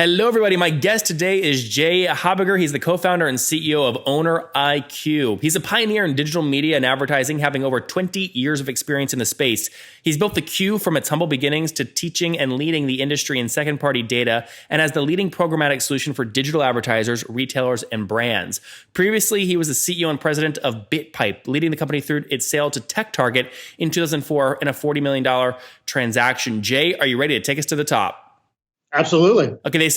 Hello, everybody. My guest today is Jay Habegger. He's the co-founder and CEO of ownerIQ. He's a pioneer in digital media and advertising, having over 20 years of experience in the space. He's built the Q from its humble beginnings to teaching and leading the industry in second-party data, and as the leading programmatic solution for digital advertisers, retailers, and brands. Previously, he was the CEO and president of Bitpipe, leading the company through its sale to TechTarget in 2004 in a $40 million transaction. Jay, are you ready to take us to the top? Absolutely. Okay, they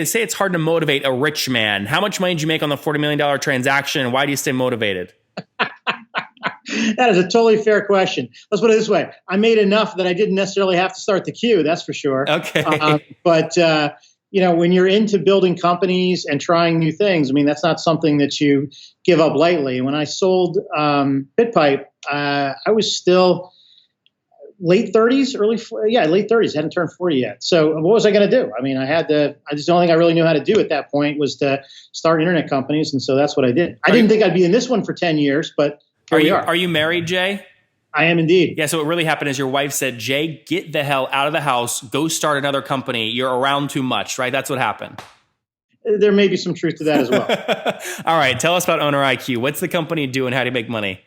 say it's hard to motivate a rich man. How much money did you make on the $40 million transaction, and why do you stay motivated? That is a totally fair question. Let's put it this way. I made enough that I didn't necessarily have to start the queue, that's for sure. Okay. But when you're into building companies and trying new things, I mean, that's not something that you give up lightly. When I sold Bitpipe, I was still late 30s, late 30s, hadn't turned 40 yet. So what was I going to do? I mean, the only thing I really knew how to do at that point was to start internet companies. And so that's what I did. I didn't think I'd be in this one for 10 years, but here we are. Are you married, Jay? I am indeed. Yeah, so what really happened is your wife said, Jay, get the hell out of the house, go start another company. You're around too much, right? That's what happened. There may be some truth to that as well. All right, tell us about ownerIQ. What's the company do and how do you make money?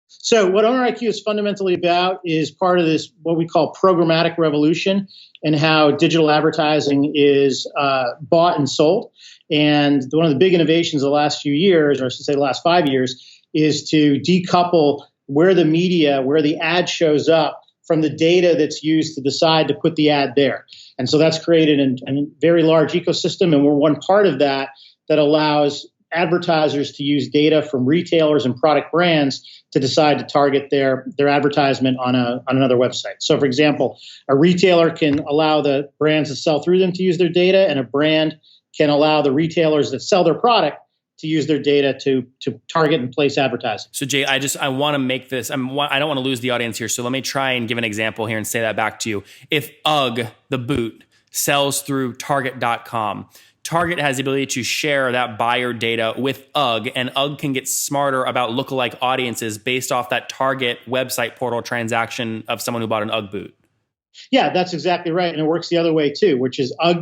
So what ownerIQ is fundamentally about is part of this, what we call programmatic revolution, and how digital advertising is bought and sold. And one of the big innovations of the last few years, or I should say the last 5 years, is to decouple where the ad shows up from the data that's used to decide to put the ad there. And so that's created a very large ecosystem, and we're one part of that allows advertisers to use data from retailers and product brands to decide to target their advertisement on another website. So, for example, a retailer can allow the brands that sell through them to use their data, and a brand can allow the retailers that sell their product to use their data to target and place advertising. So, Jay, I want to make this, I don't want to lose the audience here, so let me try and give an example here and say that back to you. If UGG, the boot, sells through Target.com, Target has the ability to share that buyer data with UGG, and UGG can get smarter about lookalike audiences based off that Target website portal transaction of someone who bought an UGG boot. Yeah, that's exactly right. And it works the other way too, which is a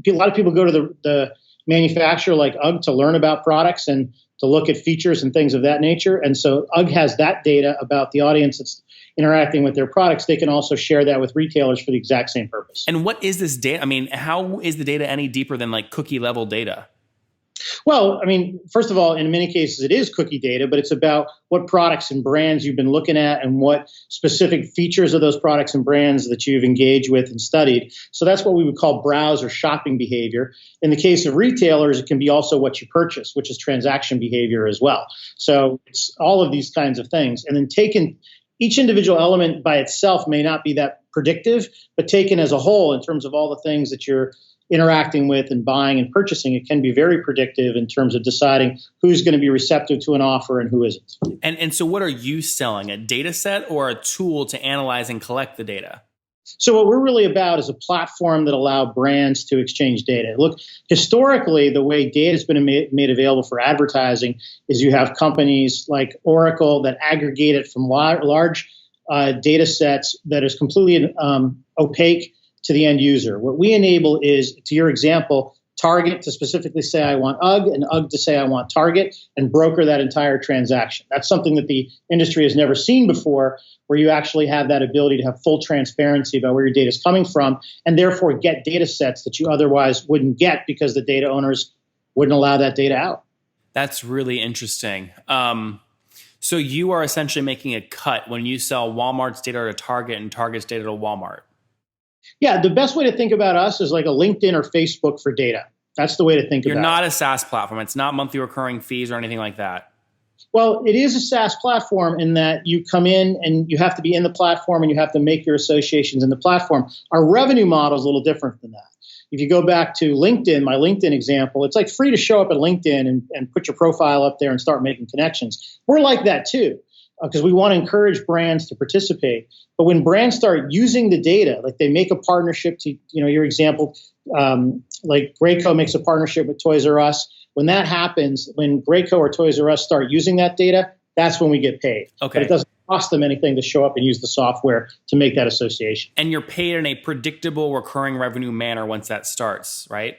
lot of people go to the manufacturer like UGG to learn about products and to look at features and things of that nature. And so UGG has that data about the audience that's interacting with their products. They can also share that with retailers for the exact same purpose. And what is this data? I mean, how is the data any deeper than like cookie level data? Well, I mean, first of all, in many cases, it is cookie data, but it's about what products and brands you've been looking at and what specific features of those products and brands that you've engaged with and studied. So that's what we would call browse or shopping behavior. In the case of retailers, it can be also what you purchase, which is transaction behavior as well. So it's all of these kinds of things. And then taken each individual element by itself may not be that predictive, but taken as a whole in terms of all the things that you're interacting with and buying and purchasing, it can be very predictive in terms of deciding who's going to be receptive to an offer and who isn't. And so what are you selling, a data set or a tool to analyze and collect the data? So what we're really about is a platform that allows brands to exchange data. Look, historically, the way data has been made available for advertising is you have companies like Oracle that aggregate it from large data sets that is completely opaque to the end user. What we enable is, to your example, Target to specifically say I want UGG and UGG to say I want Target and broker that entire transaction. That's something that the industry has never seen before, where you actually have that ability to have full transparency about where your data is coming from and therefore get data sets that you otherwise wouldn't get because the data owners wouldn't allow that data out. That's really interesting. So you are essentially making a cut when you sell Walmart's data to Target and Target's data to Walmart. Yeah, the best way to think about us is like a LinkedIn or Facebook for data. That's the way to think about it. You're not a SaaS platform. It's not monthly recurring fees or anything like that. Well, it is a SaaS platform in that you come in and you have to be in the platform and you have to make your associations in the platform. Our revenue model is a little different than that. If you go back to LinkedIn, my LinkedIn example, it's like free to show up at LinkedIn and put your profile up there and start making connections. We're like that too, because we want to encourage brands to participate. But when brands start using the data, like they make a partnership to, your example, like Graco makes a partnership with Toys R Us. When that happens, when Graco or Toys R Us start using that data, that's when we get paid. Okay. But it doesn't cost them anything to show up and use the software to make that association. And you're paid in a predictable recurring revenue manner once that starts, right?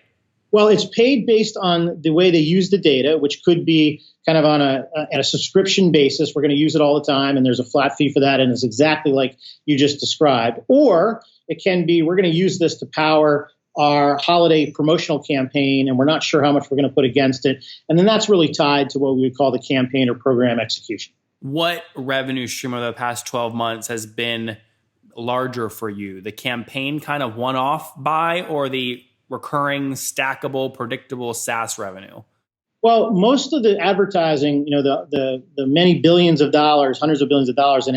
Well, it's paid based on the way they use the data, which could be kind of on a subscription basis. We're going to use it all the time, and there's a flat fee for that, and it's exactly like you just described. Or it can be, we're going to use this to power our holiday promotional campaign, and we're not sure how much we're going to put against it. And then that's really tied to what we would call the campaign or program execution. What revenue stream over the past 12 months has been larger for you? The campaign kind of one-off buy, or the recurring, stackable, predictable SaaS revenue? Well, most of the advertising, the many billions of dollars, hundreds of billions of dollars in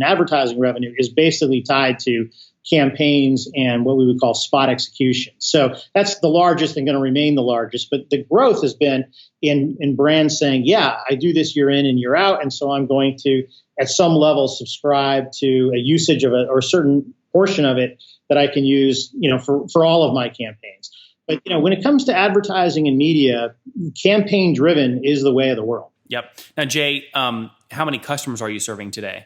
advertising revenue is basically tied to campaigns and what we would call spot execution. So that's the largest and going to remain the largest. But the growth has been in brands saying, yeah, I do this year in and year out. And so I'm going to, at some level, subscribe to a usage of it or a certain portion of it that I can use, for all of my campaigns. But, when it comes to advertising and media, campaign driven is the way of the world. Yep. Now, Jay, how many customers are you serving today?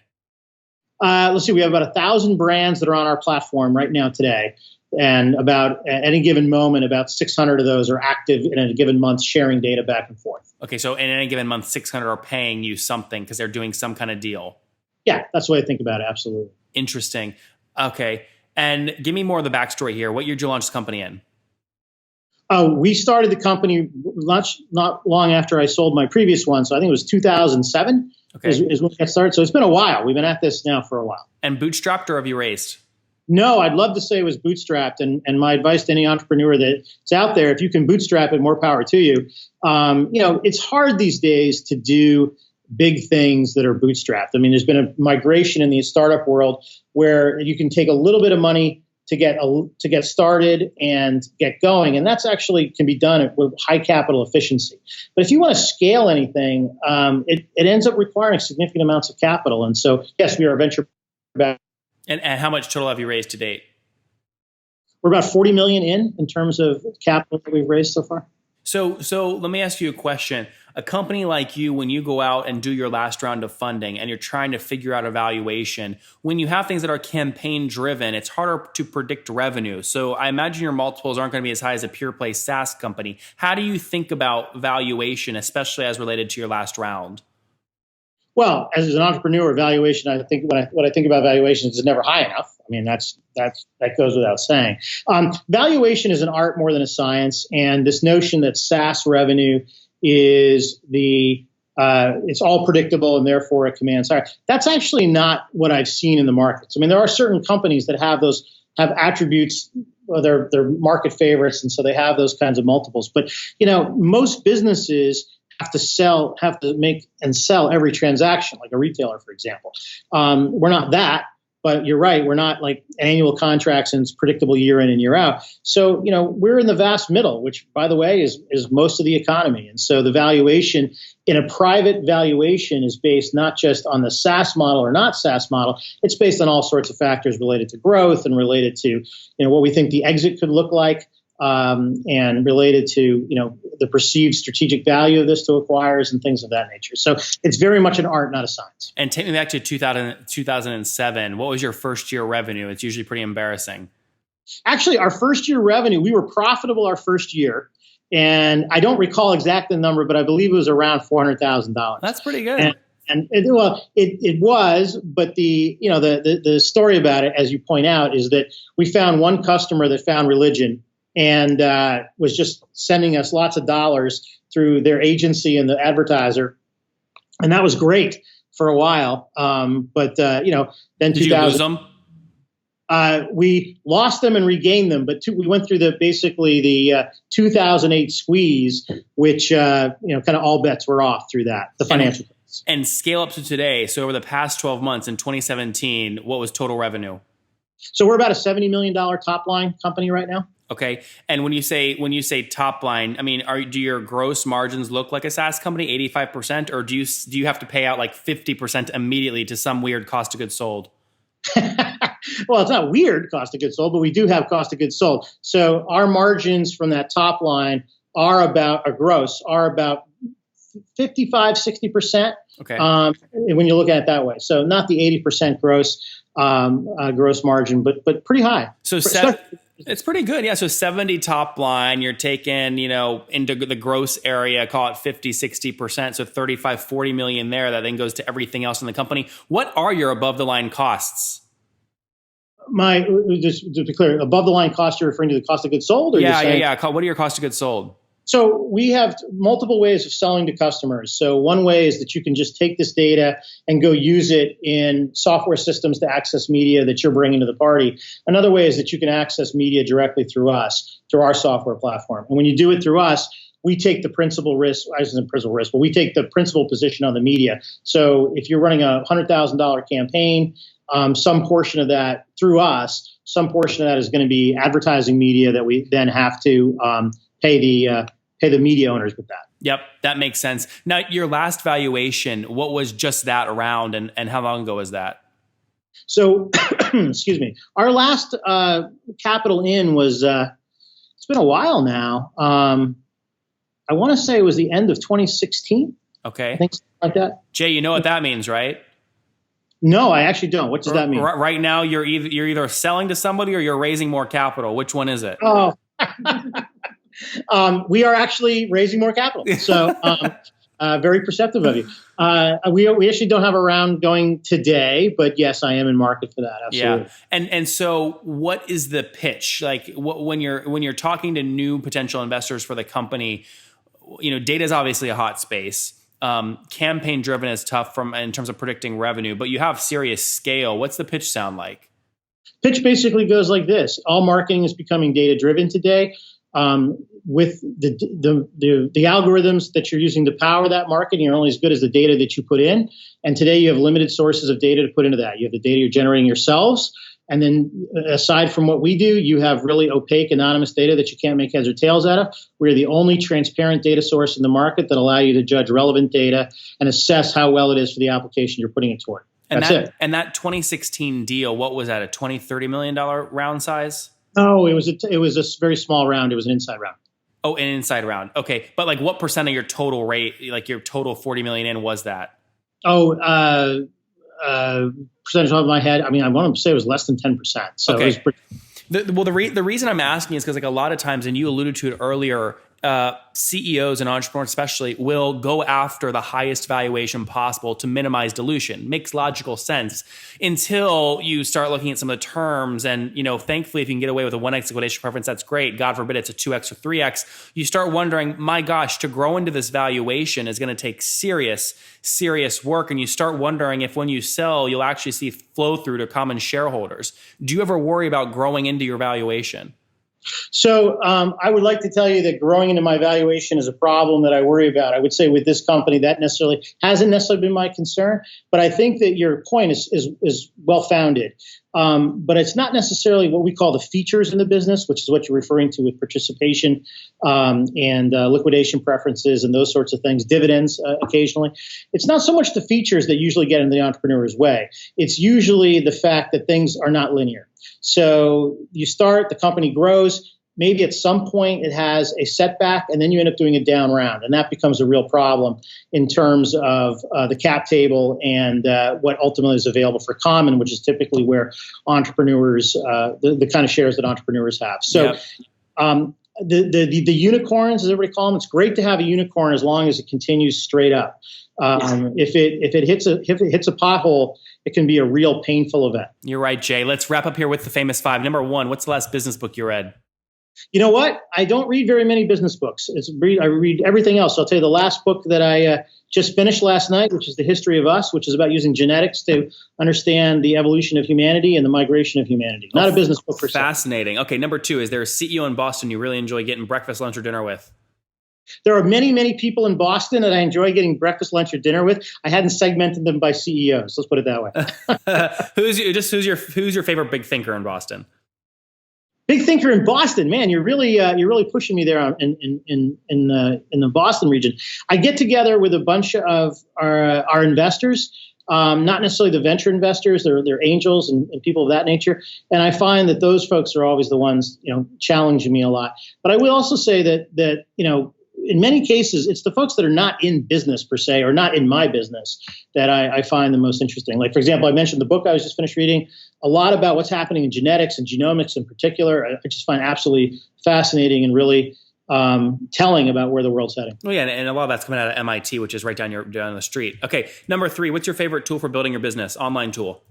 Let's see. We have about 1,000 brands that are on our platform right now today. And about at any given moment, about 600 of those are active in a given month, sharing data back and forth. Okay. So in any given month, 600 are paying you something because they're doing some kind of deal. Yeah, that's the way I think about it. Absolutely. Interesting. Okay. And give me more of the backstory here. What year did you launch the company in? We started the company not long after I sold my previous one. So I think it was 2007 is when we got started. So it's been a while. We've been at this now for a while. And bootstrapped, or have you raised? No, I'd love to say it was bootstrapped. And my advice to any entrepreneur that's out there, if you can bootstrap it, more power to you. It's hard these days to do big things that are bootstrapped. I mean, there's been a migration in the startup world where you can take a little bit of money to get started and get going. And that's actually can be done with high capital efficiency. But if you want to scale anything, it ends up requiring significant amounts of capital. And so, yes, we are a venture back. And how much total have you raised to date? We're about 40 million in terms of capital that we've raised so far. So let me ask you a question. A company like you, when you go out and do your last round of funding and you're trying to figure out a valuation, when you have things that are campaign driven, it's harder to predict revenue. So I imagine your multiples aren't going to be as high as a pure play SaaS company. How do you think about valuation, especially as related to your last round? Well, as an entrepreneur, valuation, I think what I think about valuations is never high enough. I mean, that goes without saying. Valuation is an art more than a science, and this notion that SaaS revenue is it's all predictable and therefore it commands higher. That's actually not what I've seen in the markets. I mean, there are certain companies that have attributes. Well, they're market favorites, and so they have those kinds of multiples. But most businesses have to make and sell every transaction, like a retailer, for example. We're not that, but you're right. We're not like annual contracts and it's predictable year in and year out. So, we're in the vast middle, which, by the way, is most of the economy. And so the valuation in a private valuation is based not just on the SaaS model or not SaaS model. It's based on all sorts of factors related to growth and related to, what we think the exit could look like. And related to, the perceived strategic value of this to acquirers and things of that nature. So it's very much an art, not a science. And take me back to 2007. What was your first year revenue? It's usually pretty embarrassing. Actually, our first year revenue, we were profitable our first year. And I don't recall exact the number, but I believe it was around $400,000. That's pretty good. And it was, but the story about it, as you point out, is that we found one customer that found religion and was just sending us lots of dollars through their agency and the advertiser. And that was great for a while. But then Did you lose them? We lost them and regained them. But we went through the 2008 squeeze, which, kind of all bets were off through that, the financial crisis. And scale up to today. So over the past 12 months in 2017, what was total revenue? So we're about a $70 million top line company right now. Okay. And when you say top line, I mean, do your gross margins look like a SaaS company, 85%, or do you have to pay out like 50% immediately to some weird cost of goods sold? Well, it's not weird cost of goods sold, but we do have cost of goods sold. So our margins from that top line are about 55, 60%. Okay. When you look at it that way. So not the 80% gross margin, but pretty high. So it's pretty good. Yeah. So 70 top line, you're taking, into the gross area, call it 50, 60%. So 35, 40 million there. That then goes to everything else in the company. What are your above the line costs? Just to be clear, above the line cost, you're referring to the cost of goods sold? Or Yeah. What are your cost of goods sold? So we have multiple ways of selling to customers. So one way is that you can just take this data and go use it in software systems to access media that you're bringing to the party. Another way is that you can access media directly through us, through our software platform. And when you do it through us, we take the principal risk. I isn't principal risk, but we take the principal position on the media. So if you're running a $100,000 campaign, some portion of that through us, some portion of that is going to be advertising media that we then have to pay the media owners with that. Yep, that makes sense. Now, your last valuation, what was just that around, and how long ago was that? So, excuse me. Our last capital in was, it's been a while now. I want to say it was the end of 2016. Okay. I think something like that. Jay, you know what that means, right? No, I actually don't. What does that mean? Right now, you're either selling to somebody or you're raising more capital. Which one is it? Oh. We are actually raising more capital. So very perceptive of you. We actually don't have a round going today, but yes, I am in market for that. Absolutely. Yeah. And so what is the pitch? Like when you're talking to new potential investors for the company, data is obviously a hot space. Campaign driven is tough in terms of predicting revenue, but you have serious scale. What's the pitch sound like? Pitch basically goes like this. All marketing is becoming data driven today. With the algorithms that you're using to power that marketing are only as good as the data that you put in. And today you have limited sources of data to put into that. You have the data you're generating yourselves. And then aside from what we do, you have really opaque, anonymous data that you can't make heads or tails out of. We're the only transparent data source in the market that allow you to judge relevant data and assess how well it is for the application you're putting it toward. That's it. And that 2016 deal, what was that, a $20, $30 million round size? No, it was a very small round. It was an inside round. Oh, an inside round. Okay. But like what percent of your total rate, like your total 40 million in was that? Percentage off my head. I mean, I want to say it was less than 10%. So okay. It was pretty. The reason I'm asking is because like a lot of times, and you alluded to it earlier, CEOs and entrepreneurs especially will go after the highest valuation possible to minimize dilution. Makes logical sense until you start looking at some of the terms. And, thankfully, if you can get away with a 1x liquidation preference, that's great. God forbid it's a 2x or 3x. You start wondering, my gosh, to grow into this valuation is going to take serious work. And you start wondering if when you sell, you'll actually see flow through to common shareholders. Do you ever worry about growing into your valuation? So I would like to tell you that growing into my valuation is a problem that I worry about. I would say with this company that hasn't necessarily been my concern, but I think that your point is well founded. But it's not necessarily what we call the features in the business, which is what you're referring to with participation and liquidation preferences and those sorts of things, dividends occasionally. It's not so much the features that usually get in the entrepreneur's way. It's usually the fact that things are not linear. So you start, the company grows, maybe at some point it has a setback, and then you end up doing a down round. And that becomes a real problem in terms of the cap table and what ultimately is available for common, which is typically where entrepreneurs, the kind of shares that entrepreneurs have. So the unicorns, as everybody call them, it's great to have a unicorn as long as it continues straight up. If it hits a pothole, it can be a real painful event. You're right, Jay. Let's wrap up here with the famous five. Number one, what's the last business book you read? You know what? I don't read very many business books. I read everything else. I'll tell you the last book that I just finished last night, which is The History of Us, which is about using genetics to understand the evolution of humanity and the migration of humanity. Not a business book per se. Fascinating. Okay, number two, is there a CEO in Boston you really enjoy getting breakfast, lunch, or dinner with? There are many, many people in Boston that I enjoy getting breakfast, lunch, or dinner with. I hadn't segmented them by CEOs. Let's put it that way. Who's your favorite big thinker in Boston? Big thinker in Boston, man. You're really pushing me there in the Boston region. I get together with a bunch of our investors, not necessarily the venture investors. They're angels and people of that nature. And I find that those folks are always the ones challenging me a lot. But I will also say that in many cases, it's the folks that are not in business per se, or not in my business, that I find the most interesting. Like, for example, I mentioned the book I was just finished reading, a lot about what's happening in genetics and genomics in particular. I just find absolutely fascinating and really telling about where the world's heading. Oh yeah, and a lot of that's coming out of MIT, which is right down the street. Okay, number 3, what's your favorite tool for building your business? Online tool.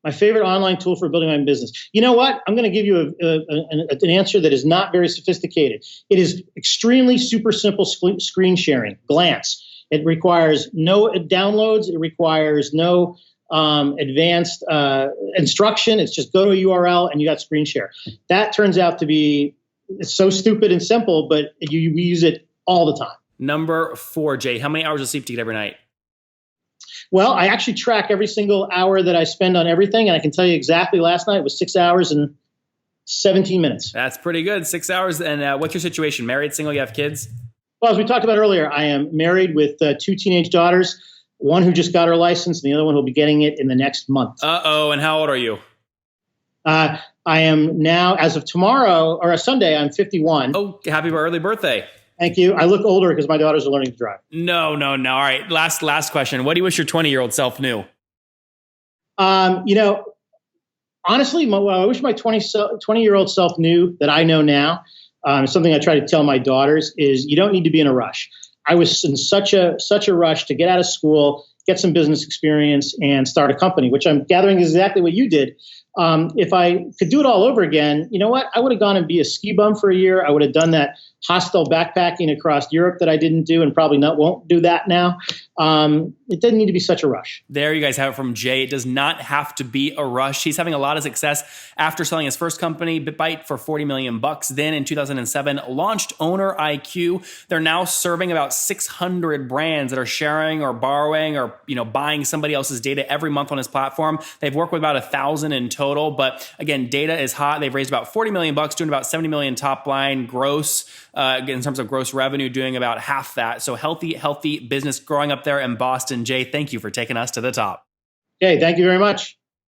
My favorite online tool for building my business. You know what? I'm going to give you an answer that is not very sophisticated. It is extremely super simple screen sharing, Glance. It requires no downloads. It requires no advanced instruction. It's just go to a URL and you got screen share. That turns out to be so stupid and simple, but we use it all the time. Number 4, Jay, how many hours of sleep do you get every night? Well, I actually track every single hour that I spend on everything, and I can tell you exactly last night was 6 hours and 17 minutes. That's pretty good, 6 hours. And what's your situation? Married, single, you have kids? Well, as we talked about earlier, I am married with 2 teenage daughters, one who just got her license and the other one who will be getting it in the next month. Uh-oh, and how old are you? I am now, as of tomorrow, or Sunday, I'm 51. Oh, happy early birthday. Thank you. I look older because my daughters are learning to drive. No. All right, last question. What do you wish your 20-year-old self knew? Honestly, I wish my 20-year-old self knew that I know now. Something I try to tell my daughters is you don't need to be in a rush. I was in such a rush to get out of school, get some business experience, and start a company, which I'm gathering is exactly what you did. If I could do it all over again, you know what? I would have gone and be a ski bum for a year. I would have done that hostile backpacking across Europe that I didn't do and probably won't do that now. It doesn't need to be such a rush. There you guys have it from Jay. It does not have to be a rush. He's having a lot of success after selling his first company, Bitpipe, for $40 million. Then in 2007, launched ownerIQ. They're now serving about 600 brands that are sharing or borrowing or buying somebody else's data every month on his platform. They've worked with about 1,000 in total. But again, data is hot. They've raised about $40 million, doing about $70 million top line gross. In terms of gross revenue, doing about half that. So healthy business growing up there in Boston. Jay, thank you for taking us to the top. Okay, thank you very much.